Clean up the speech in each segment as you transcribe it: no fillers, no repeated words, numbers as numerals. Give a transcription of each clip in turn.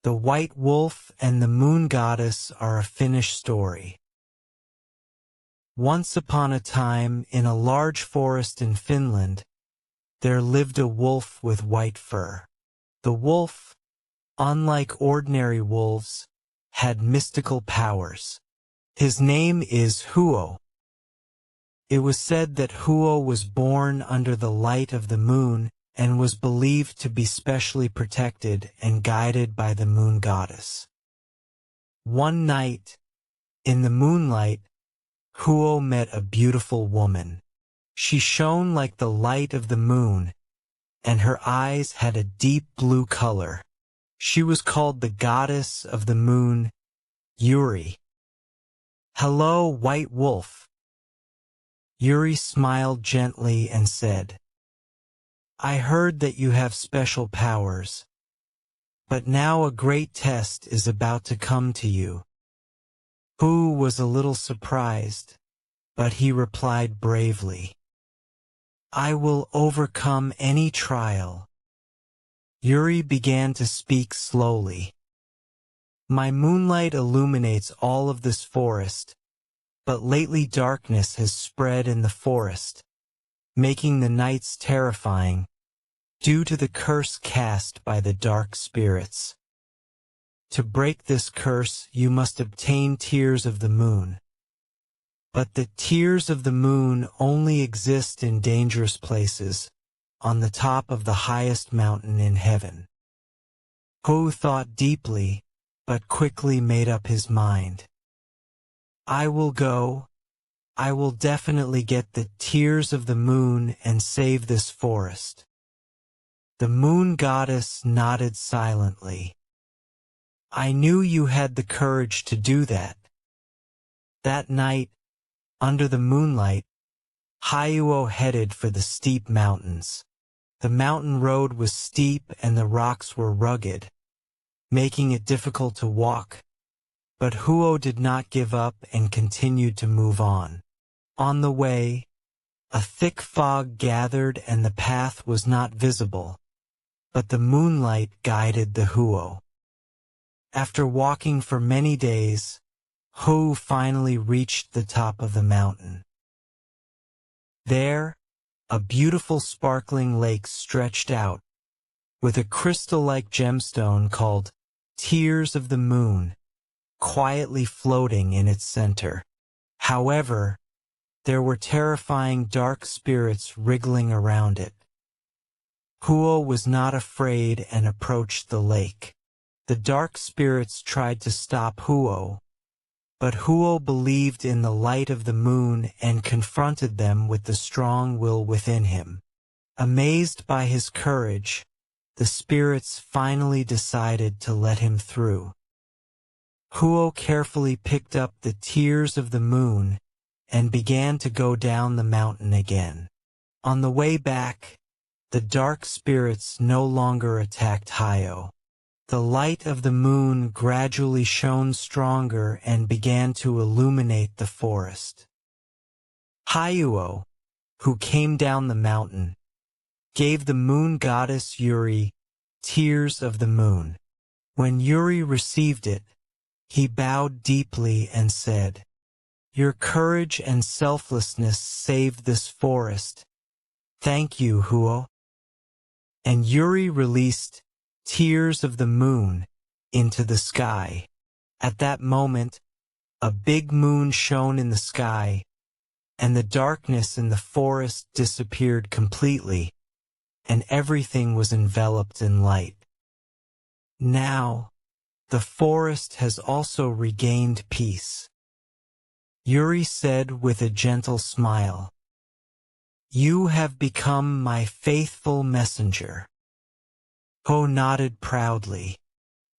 The White Wolf and the Moon Goddess are a finished story. Once upon a time, in a large forest in Finland, there lived a wolf with white fur. The wolf, unlike ordinary wolves, had mystical powers. His name is Huo. It was said that Huo was born under the light of the moon and was believed to be specially protected and guided by the moon goddess. One night, in the moonlight, Huo met a beautiful woman. She shone like the light of the moon, and her eyes had a deep blue color. She was called the goddess of the moon, Yuri. "Hello, White Wolf." Yuri smiled gently and said, "I heard that you have special powers, but now a great test is about to come to you." Hu was a little surprised, but he replied bravely, "I will overcome any trial." Yuri began to speak slowly. "My moonlight illuminates all of this forest, but lately darkness has spread in the forest, making the nights terrifying, due to the curse cast by the dark spirits. To break this curse, you must obtain tears of the moon. But the tears of the moon only exist in dangerous places, on the top of the highest mountain in heaven." Ho thought deeply, but quickly made up his mind. "I will go. I will definitely get the tears of the moon and save this forest." The moon goddess nodded silently. "I knew you had the courage to do that." That night, under the moonlight, Hyuo headed for the steep mountains. The mountain road was steep and the rocks were rugged, making it difficult to walk. But Huo did not give up and continued to move on. On the way, a thick fog gathered and the path was not visible, but the moonlight guided the Huo. After walking for many days, Hu finally reached the top of the mountain. There, a beautiful sparkling lake stretched out, with a crystal-like gemstone called Tears of the Moon quietly floating in its center. However, there were terrifying dark spirits wriggling around it. Huo was not afraid and approached the lake. The dark spirits tried to stop Huo, but Huo believed in the light of the moon and confronted them with the strong will within him. Amazed by his courage, the spirits finally decided to let him through. Huo carefully picked up the tears of the moon and began to go down the mountain again. On the way back, the dark spirits no longer attacked Huo. The light of the moon gradually shone stronger and began to illuminate the forest. Hyuo, who came down the mountain, gave the moon goddess Yuri Tears of the Moon. When Yuri received it, he bowed deeply and said, "Your courage and selflessness saved this forest. Thank you, Huo." And Yuri released Tears of the Moon into the sky. At that moment, a big moon shone in the sky, and the darkness in the forest disappeared completely, and everything was enveloped in light. Now, the forest has also regained peace. Yuri said with a gentle smile, "You have become my faithful messenger." Ho nodded proudly.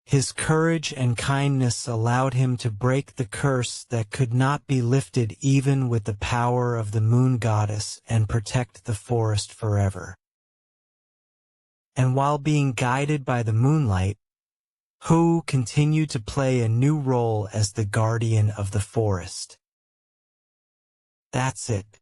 His courage and kindness allowed him to break the curse that could not be lifted even with the power of the moon goddess and protect the forest forever. And while being guided by the moonlight, Hu continued to play a new role as the guardian of the forest. That's it.